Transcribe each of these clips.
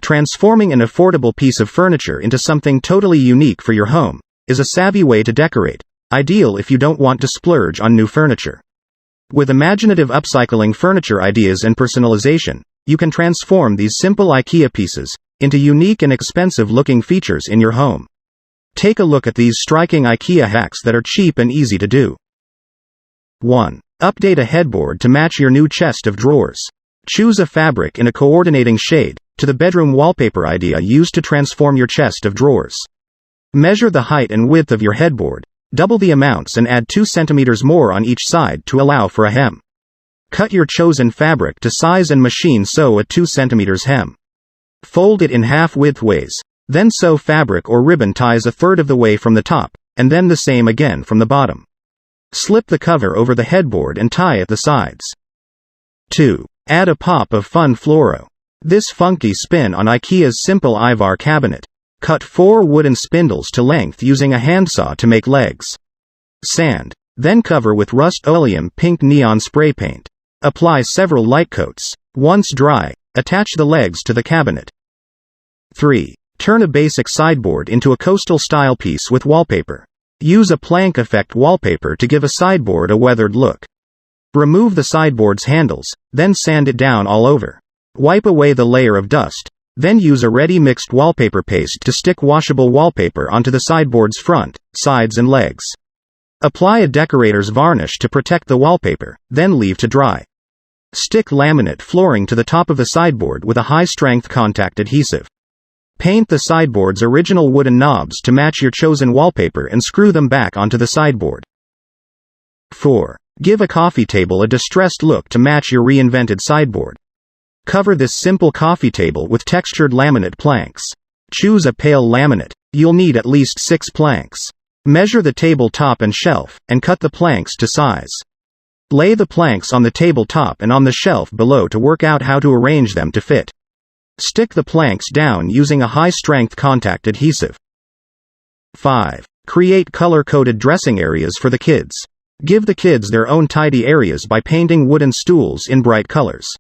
Transforming an affordable piece of furniture into something totally unique for your home is a savvy way to decorate, ideal if you don't want to splurge on new furniture. With imaginative upcycling furniture ideas and personalization, you can transform these simple IKEA pieces into unique and expensive-looking features in your home. Take a look at these striking IKEA hacks that are cheap and easy to do. 1. Update a headboard to match your new chest of drawers. Choose a fabric in a coordinating shade to the bedroom wallpaper idea used to transform your chest of drawers. Measure the height and width of your headboard, double the amounts and add 2 centimeters more on each side to allow for a hem. Cut your chosen fabric to size and machine sew a 2 centimeters hem. Fold it in half widthways, then sew fabric or ribbon ties a third of the way from the top, and then the same again from the bottom. Slip the cover over the headboard and tie at the sides. 2. Add a pop of fun fluoro. This funky spin on IKEA's simple Ivar cabinet. Cut 4 wooden spindles to length using a handsaw to make legs. Sand. Then cover with Rust-Oleum pink neon spray paint. Apply several light coats. Once dry, attach the legs to the cabinet. 3. Turn a basic sideboard into a coastal-style piece with wallpaper. Use a plank effect wallpaper to give a sideboard a weathered look. Remove the sideboard's handles, then sand it down all over. Wipe away the layer of dust, then use a ready-mixed wallpaper paste to stick washable wallpaper onto the sideboard's front, sides and legs. Apply a decorator's varnish to protect the wallpaper, then leave to dry. Stick laminate flooring to the top of the sideboard with a high-strength contact adhesive. Paint the sideboard's original wooden knobs to match your chosen wallpaper and screw them back onto the sideboard. 4. Give a coffee table a distressed look to match your reinvented sideboard. Cover this simple coffee table with textured laminate planks. Choose a pale laminate. You'll need at least 6 planks. Measure the table top and shelf, and cut the planks to size. Lay the planks on the table top and on the shelf below to work out how to arrange them to fit. Stick the planks down using a high-strength contact adhesive. 5. Create color-coded dressing areas for the kids. Give the kids their own tidy areas by painting wooden stools in bright colors.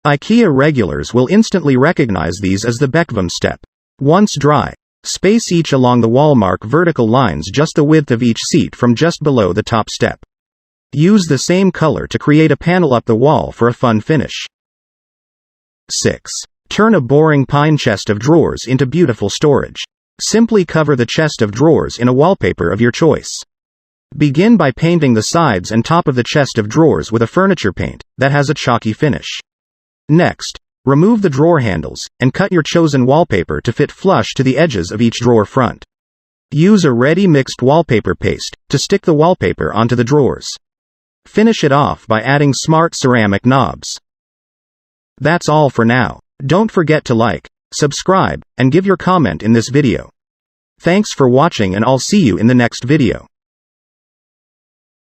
IKEA regulars will instantly recognize these as the Beckvam step. Once dry, space each along the wall, mark vertical lines just the width of each seat from just below the top step. Use the same color to create a panel up the wall for a fun finish. 6. Turn a boring pine chest of drawers into beautiful storage. Simply cover the chest of drawers in a wallpaper of your choice. Begin by painting the sides and top of the chest of drawers with a furniture paint that has a chalky finish. Next, remove the drawer handles, and cut your chosen wallpaper to fit flush to the edges of each drawer front. Use a ready-mixed wallpaper paste to stick the wallpaper onto the drawers. Finish it off by adding smart ceramic knobs. That's all for now. Don't forget to like, subscribe, and give your comment in this video. Thanks for watching, and I'll see you in the next video.